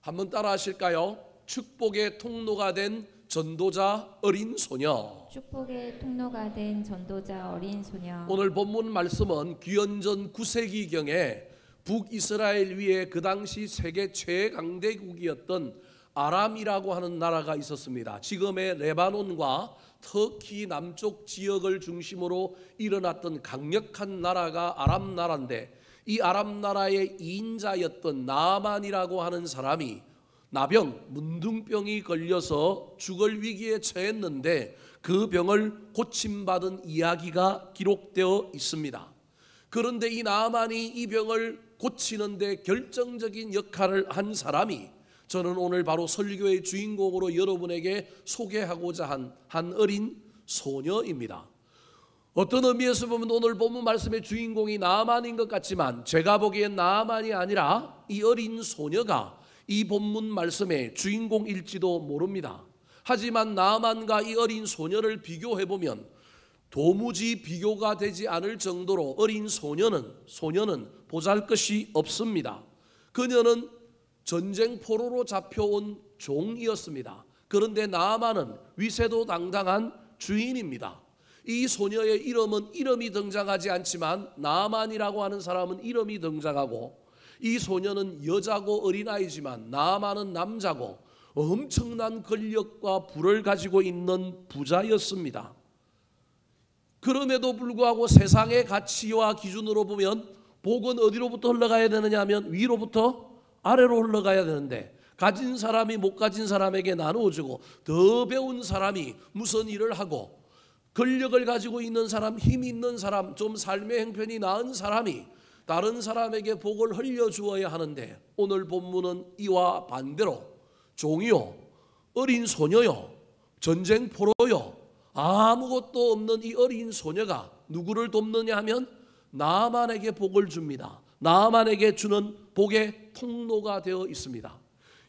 한번 따라 하실까요? 축복의 통로가 된 전도자 어린 소녀. 축복의 통로가 된 전도자 어린 소녀. 오늘 본문 말씀은 기원전 9세기경에 북이스라엘 위에 그 당시 세계 최강대국이었던 아람이라고 하는 나라가 있었습니다. 지금의 레바논과 터키 남쪽 지역을 중심으로 일어났던 강력한 나라가 아람 나라인데, 이 아람 나라의 2인자였던 나만이라고 하는 사람이 나병, 문둥병이 걸려서 죽을 위기에 처했는데 그 병을 고침받은 이야기가 기록되어 있습니다. 그런데 이 나만이 이 병을 고치는데 결정적인 역할을 한 사람이, 저는 오늘 바로 설교의 주인공으로 여러분에게 소개하고자 한 어린 소녀입니다. 어떤 의미에서 보면 오늘 본문 말씀의 주인공이 나만인 것 같지만, 제가 보기엔 나만이 아니라 이 어린 소녀가 이 본문 말씀의 주인공일지도 모릅니다. 하지만 나만과 이 어린 소녀를 비교해보면 도무지 비교가 되지 않을 정도로 어린 소녀는 보잘것이 없습니다. 그녀는 전쟁 포로로 잡혀온 종이었습니다. 그런데 나만은 위세도 당당한 주인입니다. 이 소녀의 이름이 등장하지 않지만 나만이라고 하는 사람은 이름이 등장하고, 이 소녀는 여자고 어린아이지만 나만은 남자고 엄청난 권력과 부를 가지고 있는 부자였습니다. 그럼에도 불구하고 세상의 가치와 기준으로 보면 복은 어디로부터 흘러가야 되느냐 하면 위로부터 아래로 흘러가야 되는데, 가진 사람이 못 가진 사람에게 나누어주고, 더 배운 사람이 무슨 일을 하고, 권력을 가지고 있는 사람, 힘이 있는 사람, 좀 삶의 형편이 나은 사람이 다른 사람에게 복을 흘려주어야 하는데, 오늘 본문은 이와 반대로 종이요, 어린 소녀요, 전쟁 포로요, 아무것도 없는 이 어린 소녀가 누구를 돕느냐 하면 나만에게 복을 줍니다. 나만에게 주는 복의 통로가 되어 있습니다.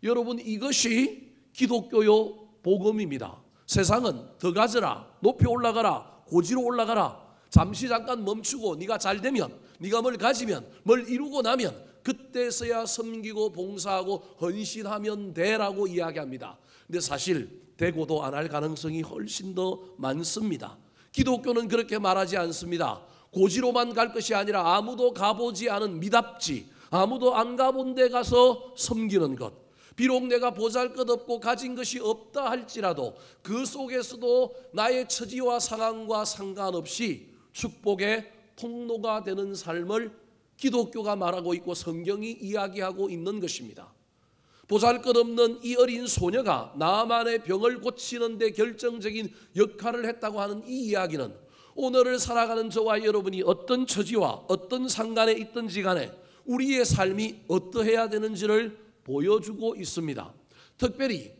여러분, 이것이 기독교요 복음입니다. 세상은 더 가져라, 높이 올라가라, 고지로 올라가라, 잠시 잠깐 멈추고 네가 잘 되면, 네가 뭘 가지면, 뭘 이루고 나면 그때서야 섬기고 봉사하고 헌신하면 돼라고 이야기합니다. 근데 사실 되고도 안 할 가능성이 훨씬 더 많습니다. 기독교는 그렇게 말하지 않습니다. 고지로만 갈 것이 아니라 아무도 가보지 않은 미답지, 아무도 안 가본 데 가서 섬기는 것. 비록 내가 보잘것없고 가진 것이 없다 할지라도 그 속에서도 나의 처지와 상황과 상관없이 축복의 통로가 되는 삶을 기독교가 말하고 있고 성경이 이야기하고 있는 것입니다. 보잘것없는 이 어린 소녀가 나만의 병을 고치는 데 결정적인 역할을 했다고 하는 이 이야기는 오늘을 살아가는 저와 여러분이 어떤 처지와 어떤 상관에 있든지 간에 우리의 삶이 어떠해야 되는지를 보여주고 있습니다. 특별히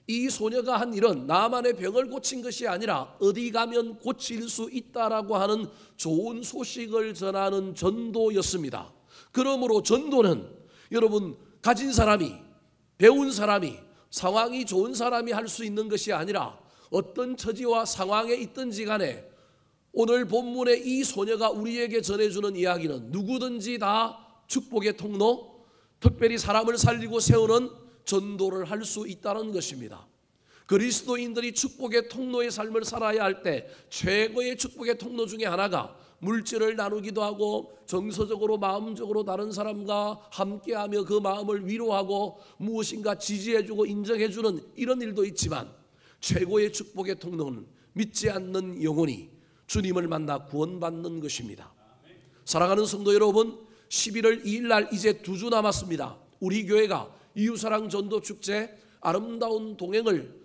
이 소녀가 한 일은 나만의 병을 고친 것이 아니라 어디 가면 고칠 수 있다라고 하는 좋은 소식을 전하는 전도였습니다. 그러므로 전도는 여러분, 가진 사람이, 배운 사람이, 상황이 좋은 사람이 할 수 있는 것이 아니라 어떤 처지와 상황에 있든지 간에 오늘 본문의 이 소녀가 우리에게 전해주는 이야기는 누구든지 다 축복의 통로, 특별히 사람을 살리고 세우는 전도를 할 수 있다는 것입니다. 그리스도인들이 축복의 통로의 삶을 살아야 할 때 최고의 축복의 통로 중에 하나가 물질을 나누기도 하고 정서적으로 마음적으로 다른 사람과 함께하며 그 마음을 위로하고 무엇인가 지지해주고 인정해주는 이런 일도 있지만, 최고의 축복의 통로는 믿지 않는 영혼이 주님을 만나 구원받는 것입니다. 사랑하는 성도 여러분, 11월 2일 날 이제 2주 남았습니다. 우리 교회가 이웃사랑 전도축제 아름다운 동행을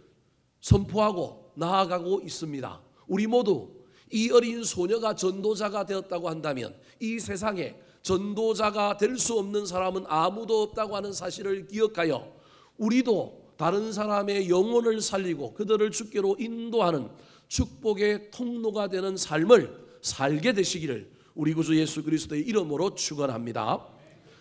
선포하고 나아가고 있습니다. 우리 모두 이 어린 소녀가 전도자가 되었다고 한다면 이 세상에 전도자가 될 수 없는 사람은 아무도 없다고 하는 사실을 기억하여 우리도 다른 사람의 영혼을 살리고 그들을 주께로 인도하는 축복의 통로가 되는 삶을 살게 되시기를 우리 구주 예수 그리스도의 이름으로 축원합니다.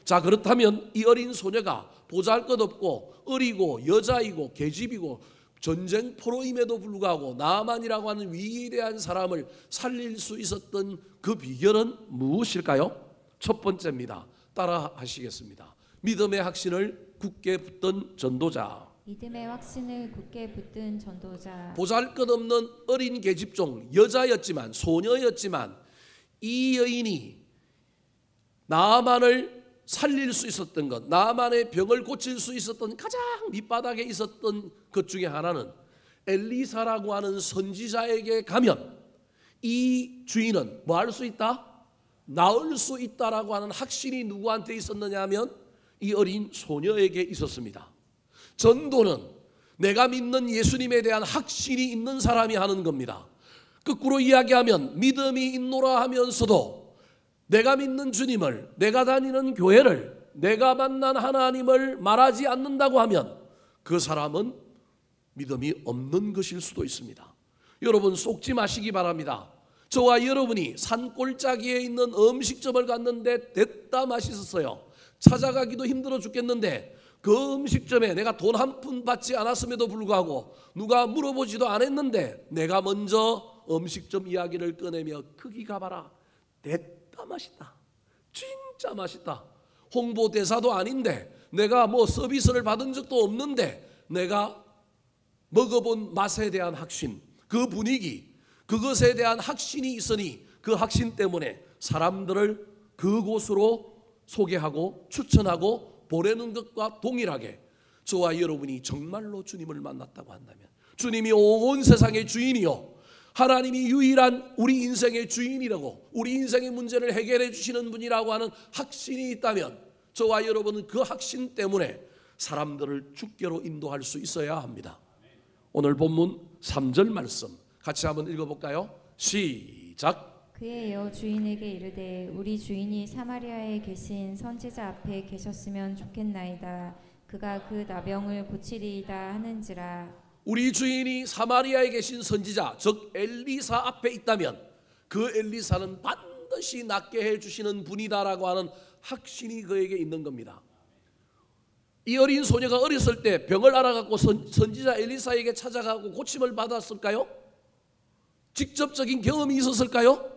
자, 그렇다면 이 어린 소녀가 보잘것없고 어리고 여자이고 계집이고 전쟁 포로임에도 불구하고 나만이라고 하는 위대한 사람을 살릴 수 있었던 그 비결은 무엇일까요? 첫 번째입니다. 따라 하시겠습니다. 믿음의 확신을 굳게 붙든 전도자. 믿음의 확신을 굳게 붙든 전도자. 보잘것없는 어린 계집종, 여자였지만, 소녀였지만 이 여인이 나아만을 살릴 수 있었던 것, 나아만의 병을 고칠 수 있었던 가장 밑바닥에 있었던 것 중에 하나는 엘리사라고 하는 선지자에게 가면 이 주인은 뭐 할 수 있다? 나을 수 있다라고 하는 확신이 누구한테 있었느냐 하면 이 어린 소녀에게 있었습니다. 전도는 내가 믿는 예수님에 대한 확신이 있는 사람이 하는 겁니다. 거꾸로 이야기하면 믿음이 있노라 하면서도 내가 믿는 주님을, 내가 다니는 교회를, 내가 만난 하나님을 말하지 않는다고 하면 그 사람은 믿음이 없는 것일 수도 있습니다. 여러분 속지 마시기 바랍니다. 저와 여러분이 산골짜기에 있는 음식점을 갔는데 됐다 맛있었어요. 찾아가기도 힘들어 죽겠는데 그 음식점에 내가 돈 한 푼 받지 않았음에도 불구하고 누가 물어보지도 않았는데 내가 먼저 음식점 이야기를 꺼내며 거기 가봐라. 됐다 맛있다. 진짜 맛있다. 홍보대사도 아닌데 내가 뭐 서비스를 받은 적도 없는데 내가 먹어본 맛에 대한 확신, 그 분위기, 그것에 대한 확신이 있으니 그 확신 때문에 사람들을 그곳으로 소개하고 추천하고 보내는 것과 동일하게 저와 여러분이 정말로 주님을 만났다고 한다면, 주님이 온 세상의 주인이요 하나님이 유일한 우리 인생의 주인이라고, 우리 인생의 문제를 해결해 주시는 분이라고 하는 확신이 있다면 저와 여러분은 그 확신 때문에 사람들을 주께로 인도할 수 있어야 합니다. 오늘 본문 3절 말씀 같이 한번 읽어볼까요? 시작. 그의 여 주인에게 이르되 우리 주인이 사마리아에 계신 선지자 앞에 계셨으면 좋겠나이다. 그가 그 나병을 고치리이다 하는지라. 우리 주인이 사마리아에 계신 선지자, 즉 엘리사 앞에 있다면 그 엘리사는 반드시 낫게 해주시는 분이다라고 하는 확신이 그에게 있는 겁니다. 이 어린 소녀가 어렸을 때 병을 알아갖고 선지자 엘리사에게 찾아가고 고침을 받았을까요? 직접적인 경험이 있었을까요?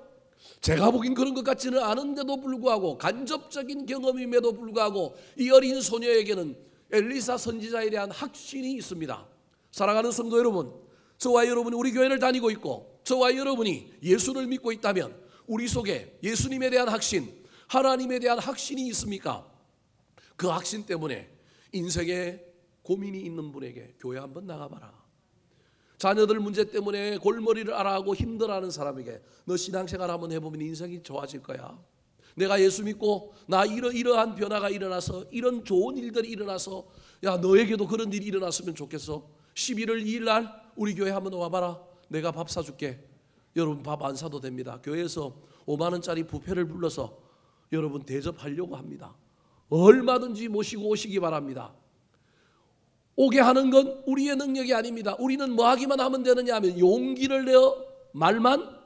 제가 보긴 그런 것 같지는 않은데도 불구하고 간접적인 경험임에도 불구하고 이 어린 소녀에게는 엘리사 선지자에 대한 확신이 있습니다. 사랑하는 성도 여러분, 저와 여러분이 우리 교회를 다니고 있고 저와 여러분이 예수를 믿고 있다면 우리 속에 예수님에 대한 확신, 하나님에 대한 확신이 있습니까? 그 확신 때문에 인생에 고민이 있는 분에게 교회 한번 나가봐라. 자녀들 문제 때문에 골머리를 앓아하고 힘들어하는 사람에게 너 신앙생활 한번 해보면 인생이 좋아질 거야. 내가 예수 믿고 나 이러한 변화가 일어나서 이런 좋은 일들이 일어나서 야 너에게도 그런 일이 일어났으면 좋겠어. 11월 2일 날 우리 교회 한번 와봐라. 내가 밥 사줄게. 여러분 밥 안 사도 됩니다. 교회에서 5만 원짜리 뷔페를 불러서 여러분 대접하려고 합니다. 얼마든지 모시고 오시기 바랍니다. 오게 하는 건 우리의 능력이 아닙니다. 우리는 뭐 하기만 하면 되느냐 하면 용기를 내어 말만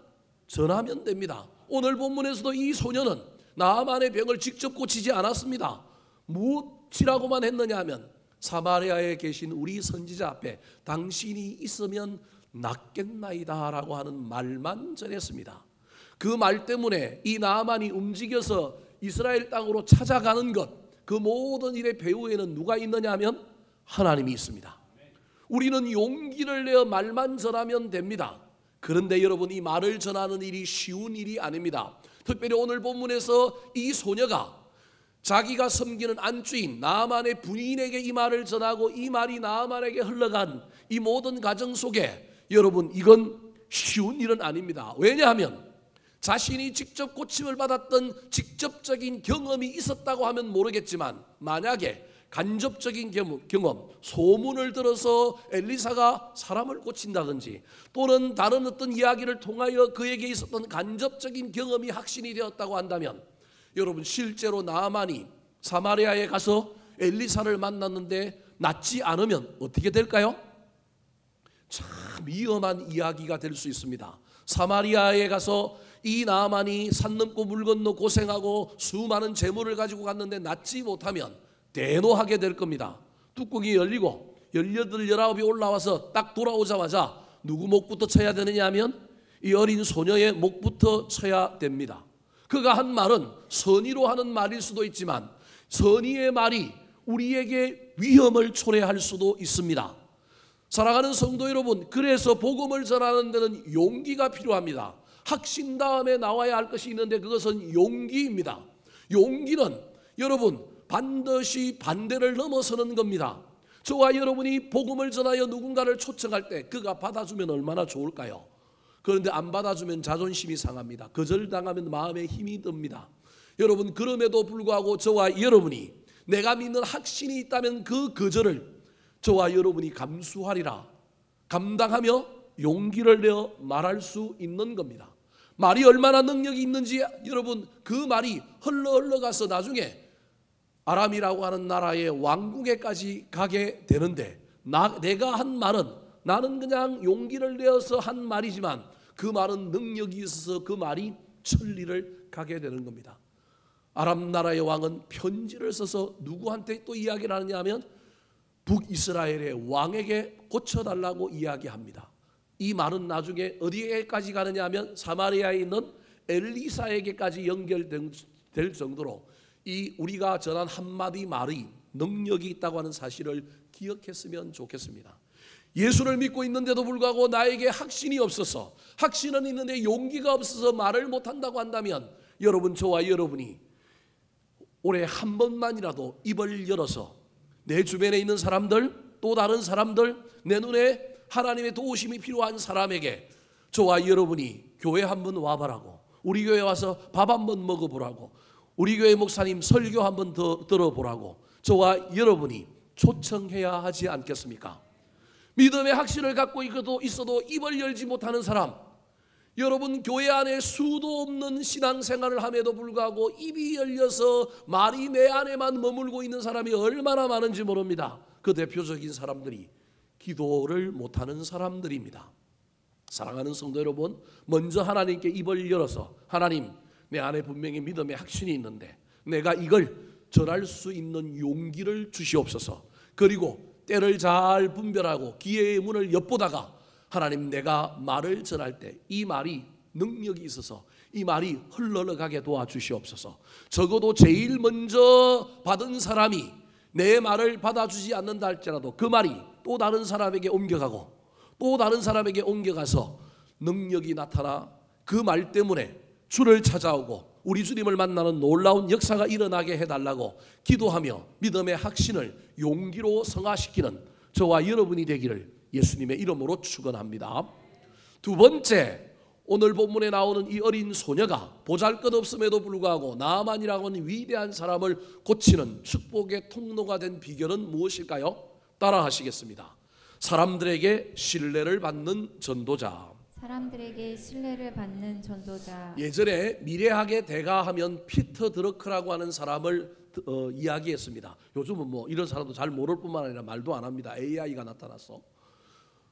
전하면 됩니다. 오늘 본문에서도 이 소녀는 나아만의 병을 직접 고치지 않았습니다. 무엇이라고만 했느냐 하면 사마리아에 계신 우리 선지자 앞에 당신이 있으면 낫겠나이다 라고 하는 말만 전했습니다. 그 말 때문에 이 나아만이 움직여서 이스라엘 땅으로 찾아가는 것, 그 모든 일의 배후에는 누가 있느냐 하면 하나님이 있습니다. 우리는 용기를 내어 말만 전하면 됩니다. 그런데 여러분 이 말을 전하는 일이 쉬운 일이 아닙니다. 특별히 오늘 본문에서 이 소녀가 자기가 섬기는 안주인 나아만의 부인에게 이 말을 전하고 이 말이 나아만에게 흘러간 이 모든 과정 속에 여러분 이건 쉬운 일은 아닙니다. 왜냐하면 자신이 직접 고침을 받았던 직접적인 경험이 있었다고 하면 모르겠지만 만약에 간접적인 경험, 소문을 들어서 엘리사가 사람을 고친다든지 또는 다른 어떤 이야기를 통하여 그에게 있었던 간접적인 경험이 확신이 되었다고 한다면 여러분 실제로 나아만이 사마리아에 가서 엘리사를 만났는데 낫지 않으면 어떻게 될까요? 참 위험한 이야기가 될 수 있습니다. 사마리아에 가서 이 나아만이 산 넘고 물 건너 고생하고 수많은 재물을 가지고 갔는데 낫지 못하면 대노하게 될 겁니다. 뚜껑이 열리고 18, 19이 올라와서 딱 돌아오자마자 누구 목부터 쳐야 되느냐 하면 이 어린 소녀의 목부터 쳐야 됩니다. 그가 한 말은 선의로 하는 말일 수도 있지만 선의의 말이 우리에게 위험을 초래할 수도 있습니다. 사랑하는 성도 여러분, 그래서 복음을 전하는 데는 용기가 필요합니다. 확신 다음에 나와야 할 것이 있는데 그것은 용기입니다. 용기는 여러분 반드시 반대를 넘어서는 겁니다. 저와 여러분이 복음을 전하여 누군가를 초청할 때 그가 받아주면 얼마나 좋을까요? 그런데 안 받아주면 자존심이 상합니다. 거절당하면 마음에 힘이 듭니다. 여러분, 그럼에도 불구하고 저와 여러분이 내가 믿는 확신이 있다면 그 거절을 저와 여러분이 감수하리라 감당하며 용기를 내어 말할 수 있는 겁니다. 말이 얼마나 능력이 있는지 여러분, 그 말이 흘러가서 나중에 아람이라고 하는 나라의 왕궁에까지 가게 되는데 내가 한 말은 나는 그냥 용기를 내어서 한 말이지만 그 말은 능력이 있어서 그 말이 천리를 가게 되는 겁니다. 아람 나라의 왕은 편지를 써서 누구한테 또 이야기를 하느냐 하면 북이스라엘의 왕에게 고쳐달라고 이야기합니다. 이 말은 나중에 어디에까지 가느냐 하면 사마리아에 있는 엘리사에게까지 연결될 정도로 이 우리가 전한 한마디 말이 능력이 있다고 하는 사실을 기억했으면 좋겠습니다. 예수를 믿고 있는데도 불구하고 나에게 확신이 없어서, 확신은 있는데 용기가 없어서 말을 못한다고 한다면 여러분, 저와 여러분이 올해 한 번만이라도 입을 열어서 내 주변에 있는 사람들, 또 다른 사람들, 내 눈에 하나님의 도우심이 필요한 사람에게 저와 여러분이 교회 한번 와보라고, 우리 교회 와서 밥 한번 먹어보라고, 우리 교회 목사님 설교 한번 더 들어보라고 저와 여러분이 초청해야 하지 않겠습니까? 믿음의 확신을 갖고 있어도 입을 열지 못하는 사람, 여러분 교회 안에 수도 없는 신앙생활을 함에도 불구하고 입이 열려서 말이 내 안에만 머물고 있는 사람이 얼마나 많은지 모릅니다. 그 대표적인 사람들이 기도를 못하는 사람들입니다. 사랑하는 성도 여러분, 먼저 하나님께 입을 열어서 하나님, 내 안에 분명히 믿음의 확신이 있는데 내가 이걸 전할 수 있는 용기를 주시옵소서. 그리고 때를 잘 분별하고 기회의 문을 엿보다가 하나님, 내가 말을 전할 때 이 말이 능력이 있어서 이 말이 흘러가게 도와주시옵소서. 적어도 제일 먼저 받은 사람이 내 말을 받아주지 않는다 할지라도 그 말이 또 다른 사람에게 옮겨가고 또 다른 사람에게 옮겨가서 능력이 나타나 그 말 때문에 주를 찾아오고 우리 주님을 만나는 놀라운 역사가 일어나게 해달라고 기도하며 믿음의 확신을 용기로 성화시키는 저와 여러분이 되기를 예수님의 이름으로 축원합니다. 두 번째, 오늘 본문에 나오는 이 어린 소녀가 보잘것없음에도 불구하고 나아만이라고 하는 위대한 사람을 고치는 축복의 통로가 된 비결은 무엇일까요? 따라 하시겠습니다. 사람들에게 신뢰를 받는 전도자. 사람들에게 신뢰를 받는 전도자. 예전에 미래학의 대가 하면 피터 드러크라고 하는 사람을 이야기했습니다. 요즘은 뭐 이런 사람도 잘 모를 뿐만 아니라 말도 안 합니다. AI가 나타났어.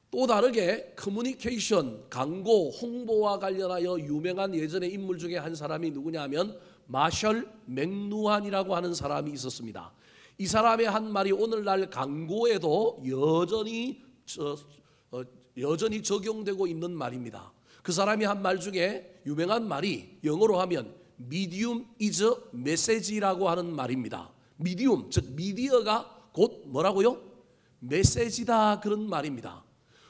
또 다르게 커뮤니케이션, 광고, 홍보와 관련하여 유명한 예전의 인물 중에 한 사람이 누구냐 하면 마셜 맥루한이라고 하는 사람이 있었습니다. 이 사람의 한 말이 오늘날 광고에도 여전히 적용되고 있는 말입니다. 그 사람이 한 말 중에 유명한 말이 영어로 하면 medium is message라고 하는 말입니다. medium, 즉 미디어가 곧 뭐라고요? 메시지다, 그런 말입니다.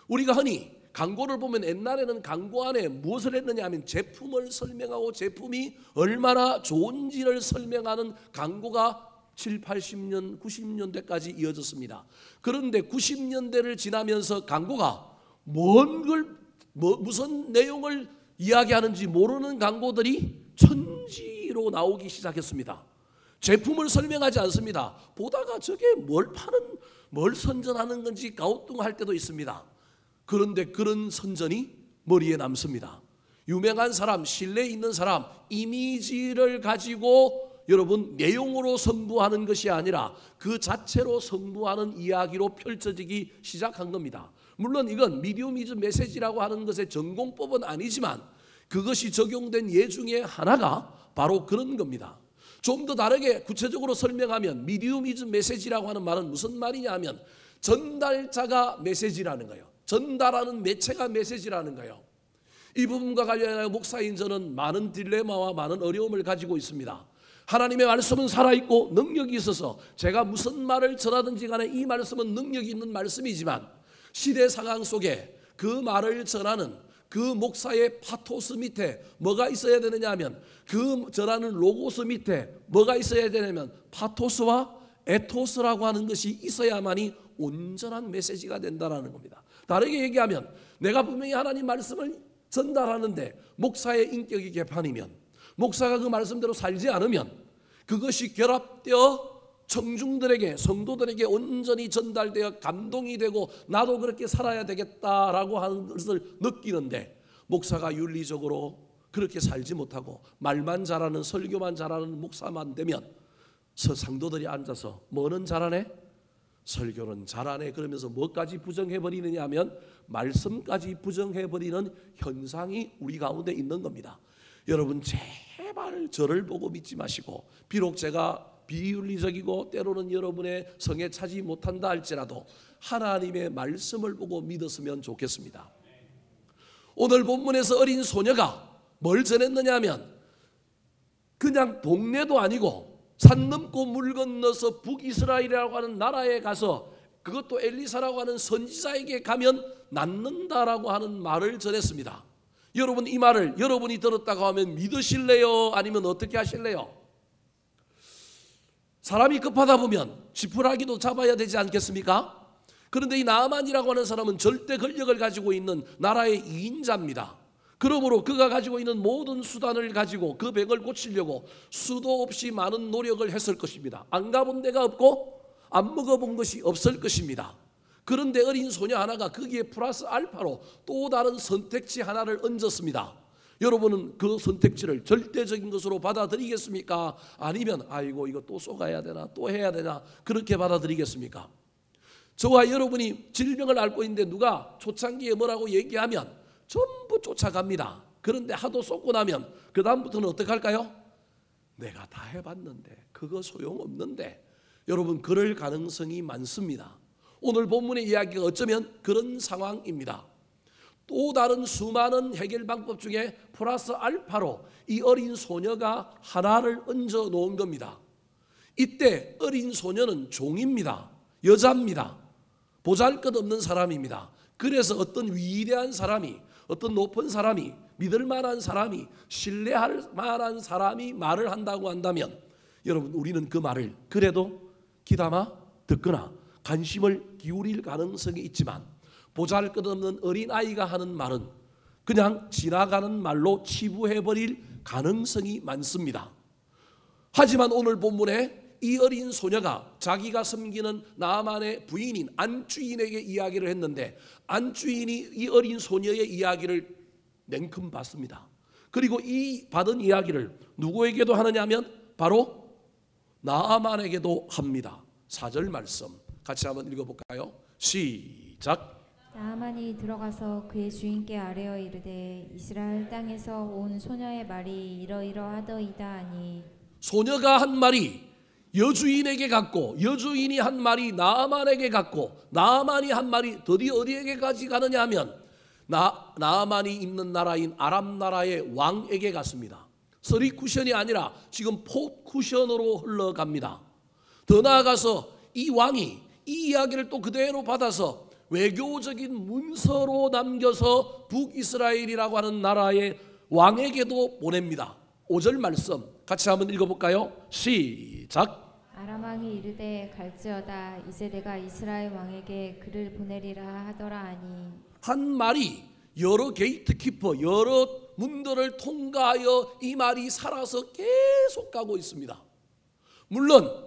우리가 흔히 광고를 보면 옛날에는 광고 안에 무엇을 했느냐 하면 제품을 설명하고 제품이 얼마나 좋은지를 설명하는 광고가 7, 80년, 90년대까지 이어졌습니다. 그런데 90년대를 지나면서 광고가 무슨 내용을 이야기하는지 모르는 광고들이 천지로 나오기 시작했습니다. 제품을 설명하지 않습니다. 보다가 저게 뭘 선전하는 건지 가우뚱할 때도 있습니다. 그런데 그런 선전이 머리에 남습니다. 유명한 사람, 신뢰 있는 사람, 이미지를 가지고 여러분 내용으로 승부하는 것이 아니라 그 자체로 승부하는 이야기로 펼쳐지기 시작한 겁니다. 물론 이건 미디어미즈 메시지라고 하는 것의 전공법은 아니지만 그것이 적용된 예 중에 하나가 바로 그런 겁니다. 좀 더 다르게 구체적으로 설명하면 미디어미즈 메시지라고 하는 말은 무슨 말이냐 하면 전달자가 메시지라는 거예요. 전달하는 매체가 메시지라는 거예요. 이 부분과 관련하여 목사인 저는 많은 딜레마와 많은 어려움을 가지고 있습니다. 하나님의 말씀은 살아있고 능력이 있어서 제가 무슨 말을 전하든지 간에 이 말씀은 능력이 있는 말씀이지만 시대 상황 속에 그 말을 전하는 그 목사의 파토스 밑에 뭐가 있어야 되느냐 하면 그 전하는 로고스 밑에 뭐가 있어야 되냐면 파토스와 에토스라고 하는 것이 있어야만이 온전한 메시지가 된다는 겁니다. 다르게 얘기하면 내가 분명히 하나님 말씀을 전달하는데 목사의 인격이 개판이면, 목사가 그 말씀대로 살지 않으면 그것이 결합되어 청중들에게, 성도들에게 온전히 전달되어 감동이 되고 나도 그렇게 살아야 되겠다라고 하는 것을 느끼는데, 목사가 윤리적으로 그렇게 살지 못하고 말만 잘하는, 설교만 잘하는 목사만 되면 상도들이 앉아서 뭐는 잘하네? 설교는 잘하네. 그러면서 뭐까지 부정해버리느냐 하면 말씀까지 부정해버리는 현상이 우리 가운데 있는 겁니다. 여러분 제발 저를 보고 믿지 마시고, 비록 제가 비윤리적이고 때로는 여러분의 성에 차지 못한다 할지라도 하나님의 말씀을 보고 믿었으면 좋겠습니다. 오늘 본문에서 어린 소녀가 뭘 전했느냐 하면 그냥 동네도 아니고 산 넘고 물 건너서 북이스라엘이라고 하는 나라에 가서, 그것도 엘리사라고 하는 선지자에게 가면 낫는다라고 하는 말을 전했습니다. 여러분 이 말을 여러분이 들었다고 하면 믿으실래요? 아니면 어떻게 하실래요? 사람이 급하다 보면 지푸라기도 잡아야 되지 않겠습니까? 그런데 이 나아만이라고 하는 사람은 절대 권력을 가지고 있는 나라의 2인자입니다. 그러므로 그가 가지고 있는 모든 수단을 가지고 그 병을 고치려고 수도 없이 많은 노력을 했을 것입니다. 안 가본 데가 없고 안 먹어본 것이 없을 것입니다. 그런데 어린 소녀 하나가 거기에 플러스 알파로 또 다른 선택지 하나를 얹었습니다. 여러분은 그 선택지를 절대적인 것으로 받아들이겠습니까? 아니면 아이고 이거 또 쏘가야 되나, 또 해야 되나, 그렇게 받아들이겠습니까? 저와 여러분이 질병을 앓고 있는데 누가 초창기에 뭐라고 얘기하면 전부 쫓아갑니다. 그런데 하도 쏟고 나면 그 다음부터는 어떻게 할까요? 내가 다 해봤는데 그거 소용없는데. 여러분 그럴 가능성이 많습니다. 오늘 본문의 이야기가 어쩌면 그런 상황입니다. 또 다른 수많은 해결 방법 중에 플러스 알파로 이 어린 소녀가 하나를 얹어 놓은 겁니다. 이때 어린 소녀는 종입니다. 여자입니다. 보잘것없는 사람입니다. 그래서 어떤 위대한 사람이, 어떤 높은 사람이, 믿을 만한 사람이, 신뢰할 만한 사람이 말을 한다고 한다면 여러분 우리는 그 말을 그래도 귀담아 듣거나 관심을 기울일 가능성이 있지만, 보잘것없는 어린아이가 하는 말은 그냥 지나가는 말로 치부해버릴 가능성이 많습니다. 하지만 오늘 본문에 이 어린 소녀가 자기가 섬기는 나아만의 부인인 안주인에게 이야기를 했는데, 안주인이 이 어린 소녀의 이야기를 냉큼 받습니다. 그리고 이 받은 이야기를 누구에게도 하느냐 하면 바로 나아만에게도 합니다. 4절 말씀 같이 한번 읽어볼까요? 시작. 나아만이 들어가서 그의 주인께 아뢰어 이르되 이스라엘 땅에서 온 소녀의 말이 이러이러하더이다 하니, 소녀가 한 말이 여주인에게 갔고, 여주인이 한 말이 나아만에게 갔고, 나아만이 한 말이 드디어 어디에게까지 가느냐 하면 나아만이 있는 나라인 아람 나라의 왕에게 갔습니다. 서리쿠션이 아니라 지금 포쿠션으로 흘러갑니다. 더 나아가서 이 왕이 이 이야기를 또 그대로 받아서 외교적인 문서로 남겨서 북이스라엘이라고 하는 나라의 왕에게도 보냅니다. 5절 말씀 같이 한번 읽어볼까요? 시작. 아람 왕이 이르되 갈지어다 이제 내가 이스라엘 왕에게 그를 보내리라 하더라 하니, 한 말이 여러 게이트키퍼, 여러 문들을 통과하여 이 말이 살아서 계속 가고 있습니다. 물론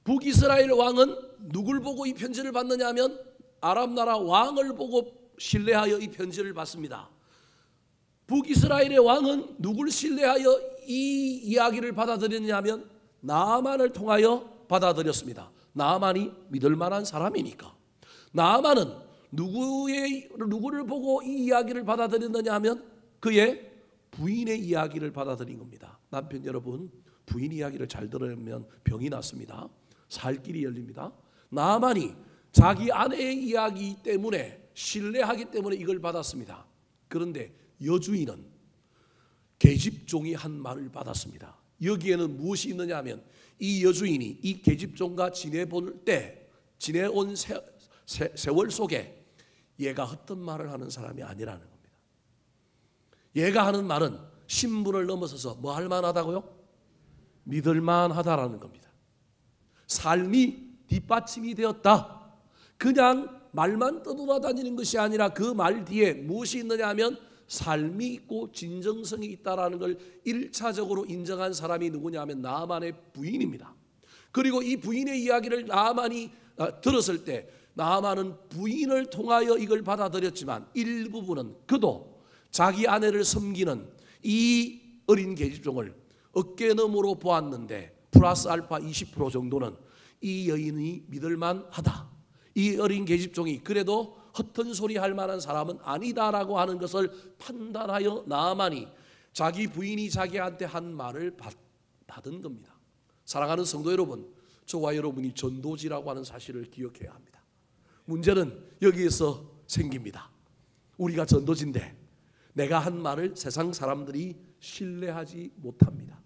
북이스라엘 왕은 누굴 보고 이 편지를 받느냐 하면 아람 나라 왕을 보고 신뢰하여 이 편지를 받습니다. 북이스라엘의 왕은 누굴 신뢰하여 이 이야기를 받아들였냐 하면 나아만을 통하여 받아들였습니다. 나아만이 믿을 만한 사람이니까. 나아만은 누구를 보고 이 이야기를 받아들였느냐 하면 그의 부인의 이야기를 받아들인 겁니다. 남편 여러분, 부인 이야기를 잘 들으면 병이 났습니다. 살 길이 열립니다. 나아만이 자기 아내의 이야기 때문에, 신뢰하기 때문에 이걸 받았습니다. 그런데 여주인은 계집종이 한 말을 받았습니다. 여기에는 무엇이 있느냐 하면 이 여주인이 이 계집종과 지내온 세월 속에 얘가 헛된 말을 하는 사람이 아니라는 겁니다. 얘가 하는 말은 신분을 넘어서서 뭐 할 만하다고요? 믿을 만하다라는 겁니다. 삶이 뒷받침이 되었다. 그냥 말만 떠돌아다니는 것이 아니라 그 말 뒤에 무엇이 있느냐 하면 삶이 있고 진정성이 있다라는 걸 1차적으로 인정한 사람이 누구냐 하면 나아만의 부인입니다. 그리고 이 부인의 이야기를 나아만이 들었을 때 나아만은 부인을 통하여 이걸 받아들였지만 일부분은 그도 자기 아내를 섬기는 이 어린 계집종을 어깨너머로 보았는데 플러스 알파 20% 정도는 이 여인이 믿을만하다. 이 어린 계집종이 그래도 헛된 소리 할 만한 사람은 아니다라고 하는 것을 판단하여 나아만이 자기 부인이 자기한테 한 말을 받은 겁니다. 사랑하는 성도 여러분, 저와 여러분이 전도지라고 하는 사실을 기억해야 합니다. 문제는 여기에서 생깁니다. 우리가 전도지인데 내가 한 말을 세상 사람들이 신뢰하지 못합니다.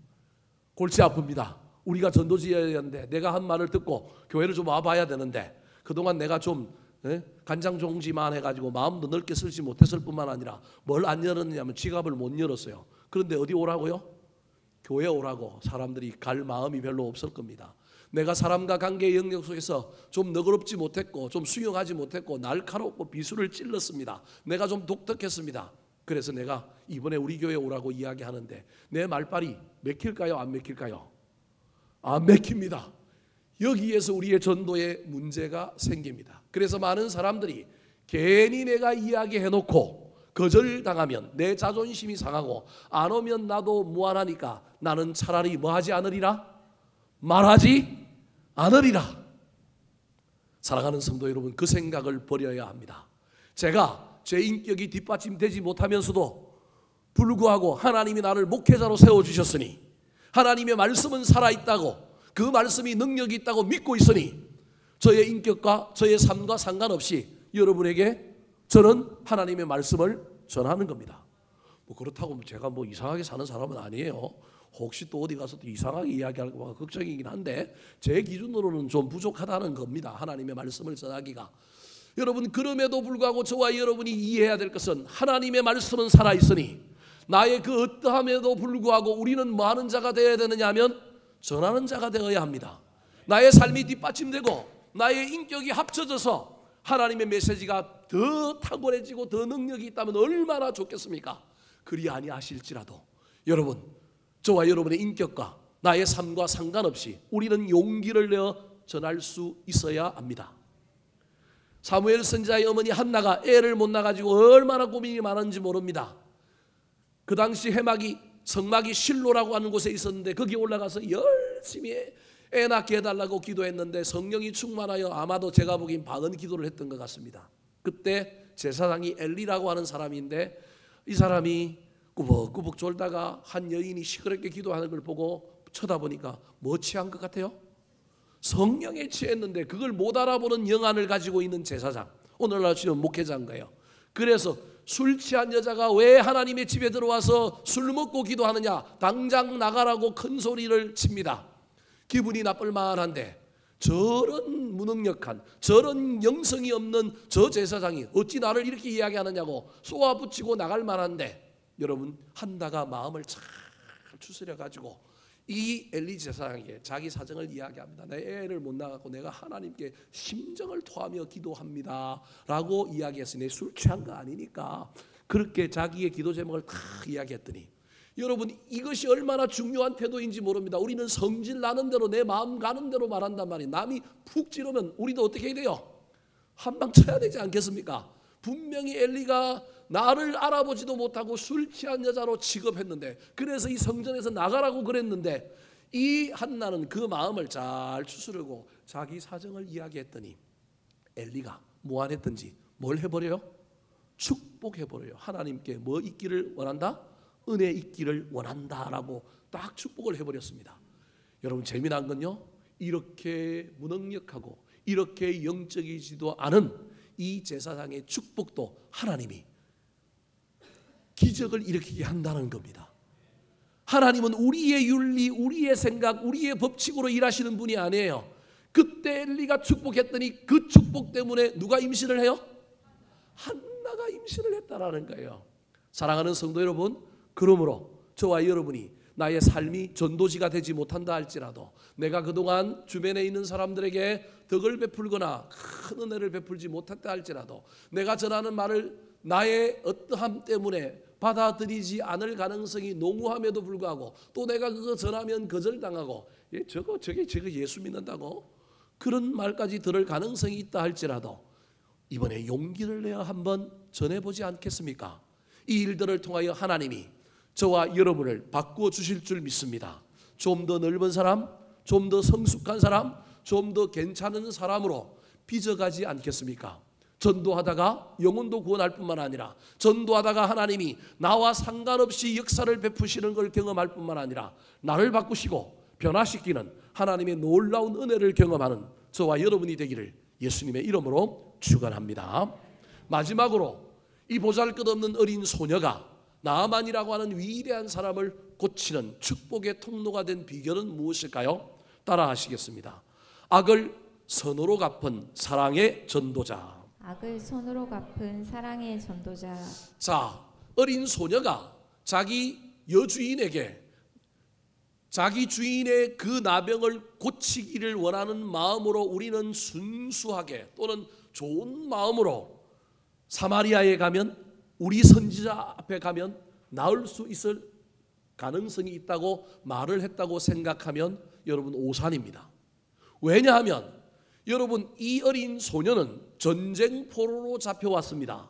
골치 아픕니다. 우리가 전도지여야 하는데 내가 한 말을 듣고 교회를 좀 와봐야 되는데 그동안 내가 좀 간장종지만 해가지고 마음도 넓게 쓸지 못했을 뿐만 아니라 뭘 안 열었냐면 지갑을 못 열었어요. 그런데 어디 오라고요? 교회 오라고. 사람들이 갈 마음이 별로 없을 겁니다. 내가 사람과 관계의 영역 속에서 좀 너그럽지 못했고 좀 수용하지 못했고 날카롭고 비수를 찔렀습니다. 내가 좀 독특했습니다. 그래서 내가 이번에 우리 교회 오라고 이야기하는데 내 말빨이 맥힐까요? 안 맥힐까요? 안 맥힙니다. 여기에서 우리의 전도에 문제가 생깁니다. 그래서 많은 사람들이 괜히 내가 이야기해놓고 거절당하면 내 자존심이 상하고 안 오면 나도 무안하니까 나는 차라리 뭐 하지 않으리라? 말하지 않으리라. 사랑하는 성도 여러분, 그 생각을 버려야 합니다. 제가 제 인격이 뒷받침되지 못하면서도 불구하고 하나님이 나를 목회자로 세워주셨으니 하나님의 말씀은 살아있다고 그 말씀이 능력이 있다고 믿고 있으니 저의 인격과 저의 삶과 상관없이 여러분에게 저는 하나님의 말씀을 전하는 겁니다. 뭐 그렇다고 제가 뭐 이상하게 사는 사람은 아니에요. 혹시 또 어디 가서 또 이상하게 이야기할까 봐 걱정이긴 한데 제 기준으로는 좀 부족하다는 겁니다. 하나님의 말씀을 전하기가. 여러분, 그럼에도 불구하고 저와 여러분이 이해해야 될 것은 하나님의 말씀은 살아있으니 나의 그 어떠함에도 불구하고 우리는 뭐 하는 자가 되어야 되느냐 하면 전하는 자가 되어야 합니다. 나의 삶이 뒷받침되고 나의 인격이 합쳐져서 하나님의 메시지가 더 탁월해지고 더 능력이 있다면 얼마나 좋겠습니까? 그리 아니하실지라도 여러분, 저와 여러분의 인격과 나의 삶과 상관없이 우리는 용기를 내어 전할 수 있어야 합니다. 사무엘 선지자의 어머니 한나가 애를 못 낳아가지고 얼마나 고민이 많은지 모릅니다. 그 당시 성막이 실로라고 하는 곳에 있었는데 거기 올라가서 열심히 애 낳게 해달라고 기도했는데 성령이 충만하여 아마도 제가 보기엔 방언 기도를 했던 것 같습니다. 그때 제사장이 엘리라고 하는 사람인데 이 사람이 꾸벅꾸벅 졸다가 한 여인이 시끄럽게 기도하는 걸 보고 쳐다보니까 뭐 취한 것 같아요? 성령에 취했는데 그걸 못 알아보는 영안을 가지고 있는 제사장, 오늘날 지금 목회자인 거예요. 그래서 술 취한 여자가 왜 하나님의 집에 들어와서 술 먹고 기도하느냐, 당장 나가라고 큰 소리를 칩니다. 기분이 나쁠 만한데 저런 무능력한, 저런 영성이 없는 저 제사장이 어찌 나를 이렇게 이야기하느냐고 쏘아붙이고 나갈 만한데, 여러분, 한나가 마음을 잘 추스려 가지고 이 엘리 제사장에게 자기 사정을 이야기합니다. 내 애를 못 낳았고 내가 하나님께 심정을 토하며 기도합니다 라고 이야기했으니 술 취한 거 아니니까 그렇게 자기의 기도 제목을 다 이야기했더니, 여러분, 이것이 얼마나 중요한 태도인지 모릅니다. 우리는 성질 나는 대로 내 마음 가는 대로 말한단 말이에요. 남이 푹 찌르면 우리도 어떻게 해야 돼요? 한 방 쳐야 되지 않겠습니까? 분명히 엘리가 나를 알아보지도 못하고 술 취한 여자로 취급했는데, 그래서 이 성전에서 나가라고 그랬는데, 이 한나는 그 마음을 잘 추스르고 자기 사정을 이야기했더니 엘리가 뭐 안 했든지 뭘 해버려요? 축복해버려요. 하나님께 뭐 있기를 원한다? 은혜 있기를 원한다라고 딱 축복을 해버렸습니다. 여러분, 재미난 건요, 이렇게 무능력하고 이렇게 영적이지도 않은 이 제사장의 축복도 하나님이 기적을 일으키게 한다는 겁니다. 하나님은 우리의 윤리, 우리의 생각, 우리의 법칙으로 일하시는 분이 아니에요. 그때 엘리가 축복했더니 그 축복 때문에 누가 임신을 해요? 한나가 임신을 했다라는 거예요. 사랑하는 성도 여러분, 그러므로 저와 여러분이 나의 삶이 전도지가 되지 못한다 할지라도 내가 그동안 주변에 있는 사람들에게 덕을 베풀거나 큰 은혜를 베풀지 못했다 할지라도 내가 전하는 말을 나의 어떠함 때문에 받아들이지 않을 가능성이 농후함에도 불구하고 또 내가 그거 전하면 거절당하고 저게 예수 믿는다고? 그런 말까지 들을 가능성이 있다 할지라도 이번에 용기를 내어 한번 전해보지 않겠습니까? 이 일들을 통하여 하나님이 저와 여러분을 바꾸어 주실 줄 믿습니다. 좀 더 넓은 사람, 좀 더 성숙한 사람, 좀 더 괜찮은 사람으로 빚어가지 않겠습니까? 전도하다가 영혼도 구원할 뿐만 아니라 전도하다가 하나님이 나와 상관없이 역사를 베푸시는 걸 경험할 뿐만 아니라 나를 바꾸시고 변화시키는 하나님의 놀라운 은혜를 경험하는 저와 여러분이 되기를 예수님의 이름으로 축원합니다. 마지막으로 이 보잘것없는 어린 소녀가 나아만이라고 하는 위대한 사람을 고치는 축복의 통로가 된 비결은 무엇일까요? 따라하시겠습니다. 악을 선으로 갚은 사랑의 전도자. 악을 손으로 갚은 사랑의 전도자. 자, 어린 소녀가 자기 여주인에게 자기 주인의 그 나병을 고치기를 원하는 마음으로 우리는 순수하게 또는 좋은 마음으로 사마리아에 가면 우리 선지자 앞에 가면 나을 수 있을 가능성이 있다고 말을 했다고 생각하면 여러분 오산입니다. 왜냐하면 여러분 이 어린 소녀는 전쟁포로로 잡혀왔습니다.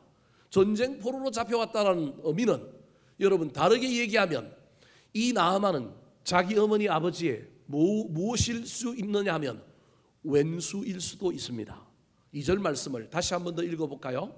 전쟁포로로 잡혀왔다는 의미는 여러분 다르게 얘기하면 이 나아만은 자기 어머니 아버지의 무엇일 수 있느냐 하면 왼수일 수도 있습니다. 2절 말씀을 다시 한 번 더 읽어볼까요?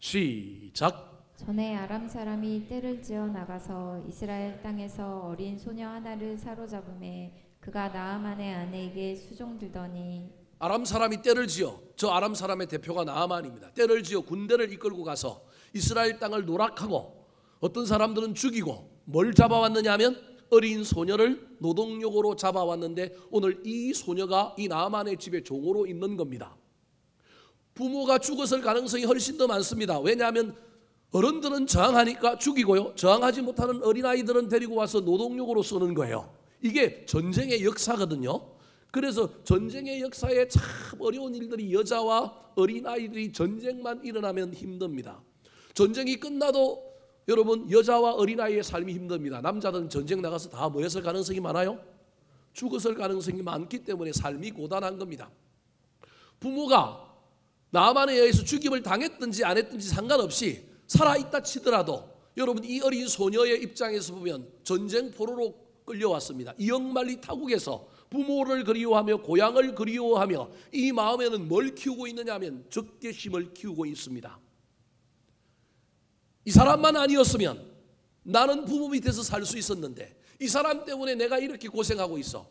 시작. 전에 아람 사람이 떼를 지어 나가서 이스라엘 땅에서 어린 소녀 하나를 사로잡음에 그가 나아만의 아내에게 수종들더니 아람 사람이 떼를 지어 저 아람 사람의 대표가 나아만입니다. 떼를 지어 군대를 이끌고 가서 이스라엘 땅을 노락하고 어떤 사람들은 죽이고 뭘 잡아왔느냐 하면 어린 소녀를 노동력으로 잡아왔는데 오늘 이 소녀가 이 나아만의 집에 종으로 있는 겁니다. 부모가 죽었을 가능성이 훨씬 더 많습니다. 왜냐하면 어른들은 저항하니까 죽이고요. 저항하지 못하는 어린아이들은 데리고 와서 노동력으로 쓰는 거예요. 이게 전쟁의 역사거든요. 그래서 전쟁의 역사에 참 어려운 일들이 여자와 어린아이들이 전쟁만 일어나면 힘듭니다. 전쟁이 끝나도 여러분 여자와 어린아이의 삶이 힘듭니다. 남자들은 전쟁 나가서 다 뭐였을 가능성이 많아요? 죽었을 가능성이 많기 때문에 삶이 고단한 겁니다. 부모가 나아만에 의해서 죽임을 당했든지 안 했든지 상관없이 살아있다 치더라도 여러분 이 어린 소녀의 입장에서 보면 전쟁 포로로 끌려왔습니다. 이역만리 타국에서 부모를 그리워하며 고향을 그리워하며 이 마음에는 뭘 키우고 있느냐 하면 적개심을 키우고 있습니다. 이 사람만 아니었으면 나는 부모 밑에서 살 수 있었는데 이 사람 때문에 내가 이렇게 고생하고 있어.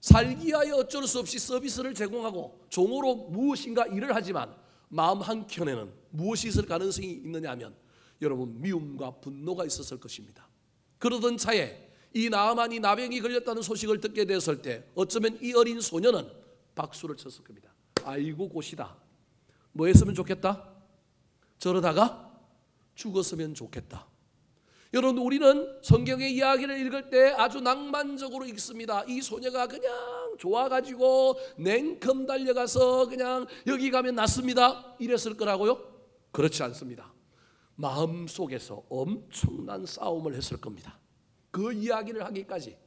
살기 위하여 어쩔 수 없이 서비스를 제공하고 종으로 무엇인가 일을 하지만 마음 한켠에는 무엇이 있을 가능성이 있느냐 하면 여러분 미움과 분노가 있었을 것입니다. 그러던 차에 이 나아만이 나병이 걸렸다는 소식을 듣게 되었을 때 어쩌면 이 어린 소녀는 박수를 쳤을 겁니다. 아이고 곧이다. 뭐 했으면 좋겠다? 저러다가 죽었으면 좋겠다. 여러분 우리는 성경의 이야기를 읽을 때 아주 낭만적으로 읽습니다. 이 소녀가 그냥 좋아가지고 냉큼 달려가서 그냥 여기 가면 낫습니다 이랬을 거라고요? 그렇지 않습니다. 마음속에서 엄청난 싸움을 했을 겁니다. 그 이야기를 하기까지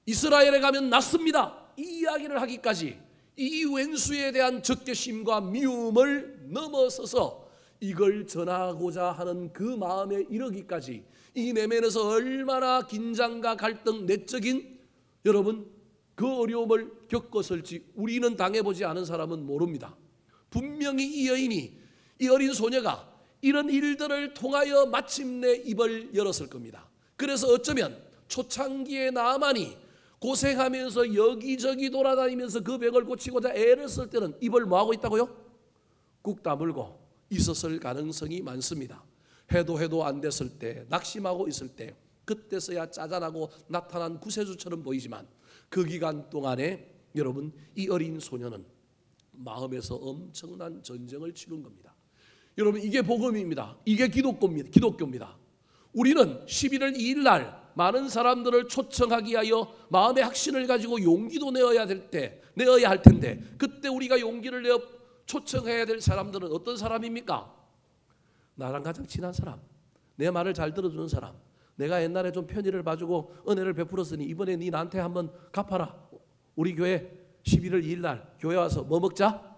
이스라엘에 가면 낫습니다 이 이야기를 하기까지 이 왼수에 대한 적개심과 미움을 넘어서서 이걸 전하고자 하는 그 마음에 이르기까지 이 내면에서 얼마나 긴장과 갈등, 내적인 여러분 그 어려움을 겪었을지 우리는 당해보지 않은 사람은 모릅니다. 분명히 이 여인이 이 어린 소녀가 이런 일들을 통하여 마침내 입을 열었을 겁니다. 그래서 어쩌면 초창기에 나아만이 고생하면서 여기저기 돌아다니면서 그 병을 고치고자 애를 쓸 때는 입을 뭐하고 있다고요? 꾹 다물고 있었을 가능성이 많습니다. 해도 안 됐을 때, 낙심하고 있을 때, 그때서야 짜잔하고 나타난 구세주처럼 보이지만 그 기간 동안에 여러분, 이 어린 소녀는 마음에서 엄청난 전쟁을 치른 겁니다. 여러분, 이게 복음입니다. 이게 기독교입니다. 우리는 11월 2일 날 많은 사람들을 초청하기 위하여 마음의 확신을 가지고 용기도 내어야 할 텐데, 그때 우리가 용기를 내어 초청해야 될 사람들은 어떤 사람입니까? 나랑 가장 친한 사람, 내 말을 잘 들어주는 사람, 내가 옛날에 좀 편의를 봐주고 은혜를 베풀었으니 이번에 네 나한테 한번 갚아라. 우리 교회 11월 2일 날 교회 와서 뭐 먹자?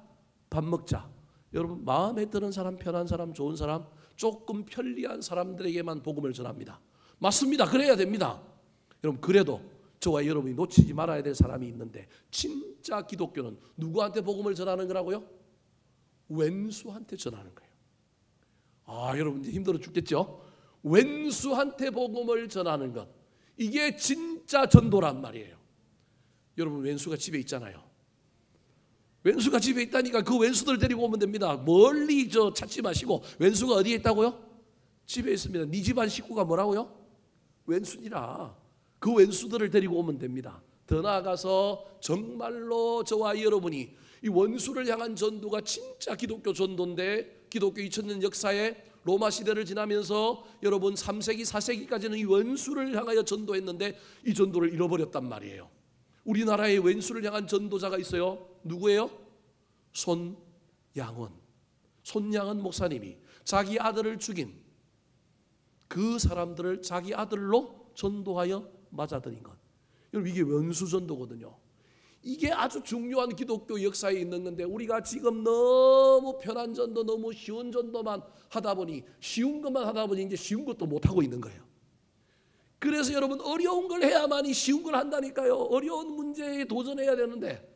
밥 먹자. 여러분, 마음에 드는 사람, 편한 사람, 좋은 사람, 조금 편리한 사람들에게만 복음을 전합니다. 맞습니다. 그래야 됩니다. 여러분, 그래도 저와 여러분이 놓치지 말아야 될 사람이 있는데, 진짜 기독교는 누구한테 복음을 전하는 거라고요? 왼수한테 전하는 거예요. 여러분 이제 힘들어 죽겠죠? 왼수한테 복음을 전하는 것, 이게 진짜 전도란 말이에요. 여러분, 왼수가 집에 있잖아요. 왼수가 집에 있다니까 그 왼수들 데리고 오면 됩니다. 멀리 찾지 마시고, 왼수가 어디에 있다고요? 집에 있습니다. 네 집안 식구가 뭐라고요? 왼수니라. 그 왼수들을 데리고 오면 됩니다. 더 나아가서 정말로 저와 여러분이 이 원수를 향한 전도가 진짜 기독교 전도인데, 기독교 2000년 역사에 로마 시대를 지나면서 여러분 3세기 4세기까지는 이 원수를 향하여 전도했는데 이 전도를 잃어버렸단 말이에요. 우리나라에 왼수를 향한 전도자가 있어요. 누구예요? 손양원 목사님이 자기 아들을 죽인 그 사람들을 자기 아들로 전도하여 맞아들인 것. 여러분, 이게 원수 전도거든요. 이게 아주 중요한 기독교 역사에 있는 건데, 우리가 지금 너무 편한 전도, 너무 쉬운 전도만 하다 보니, 쉬운 것만 하다 보니 이제 쉬운 것도 못하고 있는 거예요. 그래서 여러분, 어려운 걸 해야만이 쉬운 걸 한다니까요. 어려운 문제에 도전해야 되는데,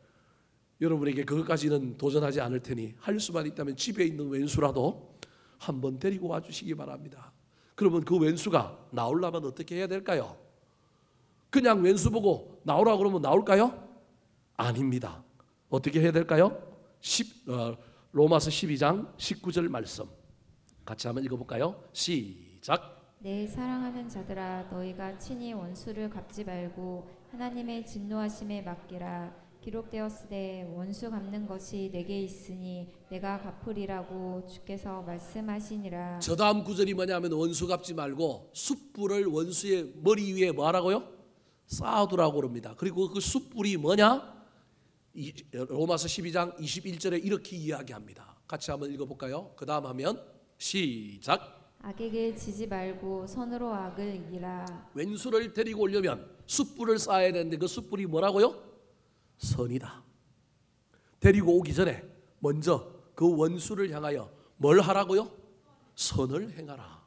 여러분에게 그것까지는 도전하지 않을 테니 할 수만 있다면 집에 있는 왼수라도 한번 데리고 와주시기 바랍니다. 그러면 그 왼수가 나오려면 어떻게 해야 될까요? 그냥 왼수 보고 나오라고 그러면 나올까요? 아닙니다. 어떻게 해야 될까요? 로마서 12장 19절 말씀 같이 한번 읽어볼까요? 시작. 내 사랑하는 자들아, 너희가 친히 원수를 갚지 말고 하나님의 진노하심에 맡기라. 기록되었으되 원수 갚는 것이 내게 있으니 내가 갚으리라고 주께서 말씀하시니라. 저 다음 구절이 뭐냐면, 원수 갚지 말고 숯불을 원수의 머리 위에 뭐 하라고요? 쌓아두라고 그럽니다. 그리고 그 숯불이 뭐냐? 로마서 12장 21절에 이렇게 이야기합니다. 같이 한번 읽어볼까요? 그 다음 하면 시작. 악에게 지지 말고 선으로 악을 이기라. 왼수를 데리고 오려면 숯불을 쌓아야 되는데 그 숯불이 뭐라고요? 선이다. 데리고 오기 전에 먼저 그 원수를 향하여 뭘 하라고요? 선을 행하라.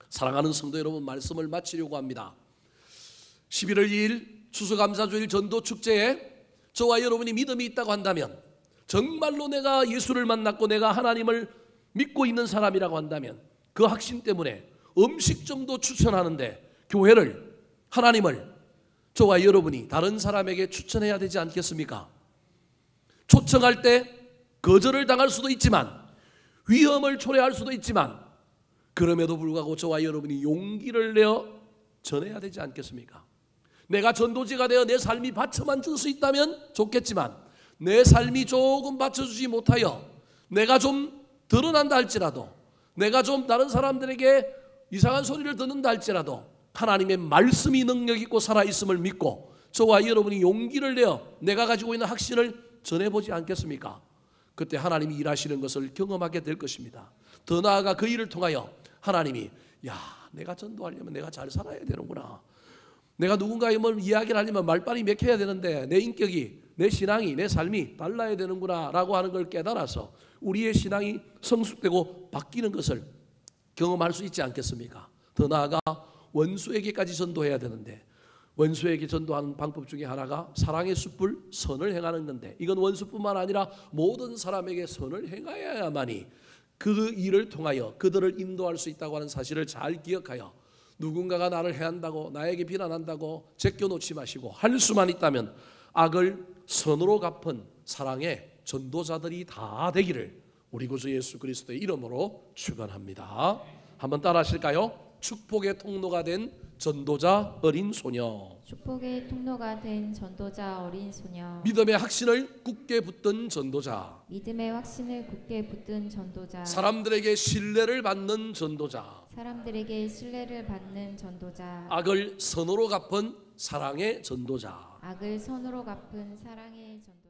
사랑하는 성도 여러분, 말씀을 마치려고 합니다. 11월 2일 추수감사주일 전도축제에 저와 여러분이 믿음이 있다고 한다면, 정말로 내가 예수를 만났고 내가 하나님을 믿고 있는 사람이라고 한다면, 그 확신 때문에 음식점도 추천하는데 교회를, 하나님을 저와 여러분이 다른 사람에게 추천해야 되지 않겠습니까? 초청할 때 거절을 당할 수도 있지만, 위험을 초래할 수도 있지만, 그럼에도 불구하고 저와 여러분이 용기를 내어 전해야 되지 않겠습니까? 내가 전도지가 되어 내 삶이 받쳐만 줄 수 있다면 좋겠지만, 내 삶이 조금 받쳐주지 못하여 내가 좀 드러난다 할지라도, 내가 좀 다른 사람들에게 이상한 소리를 듣는다 할지라도 하나님의 말씀이 능력 있고 살아있음을 믿고 저와 여러분이 용기를 내어 내가 가지고 있는 확신을 전해보지 않겠습니까? 그때 하나님이 일하시는 것을 경험하게 될 것입니다. 더 나아가 그 일을 통하여 하나님이, 야, 내가 전도하려면 내가 잘 살아야 되는구나, 내가 누군가의 뭘 이야기를 하려면 말빨이 맥혀야 되는데 내 인격이, 내 신앙이, 내 삶이 달라야 되는구나 라고 하는 걸 깨달아서 우리의 신앙이 성숙되고 바뀌는 것을 경험할 수 있지 않겠습니까? 더 나아가 원수에게까지 전도해야 되는데, 원수에게 전도하는 방법 중에 하나가 사랑의 숯불, 선을 행하는 건데, 이건 원수뿐만 아니라 모든 사람에게 선을 행하여야만이 그 일을 통하여 그들을 인도할 수 있다고 하는 사실을 잘 기억하여, 누군가가 나를 해한다고, 나에게 비난한다고 제껴놓지 마시고 할 수만 있다면 악을 선으로 갚은 사랑의 전도자들이 다 되기를 우리 구주 예수 그리스도의 이름으로 축원합니다. 한번 따라 하실까요? 축복의 통로가 된 전도자 어린 소녀, 축복의 통로가 된 전도자 어린 소녀, 믿음의 확신을 굳게 붙든 전도자, 믿음의 확신을 굳게 붙든 전도자, 사람들에게 신뢰를 받는 전도자, 사람들에게 신뢰를 받는 전도자, 악을 선으로 갚은 사랑의 전도자. 악을 선으로 갚은 사랑의 전도자.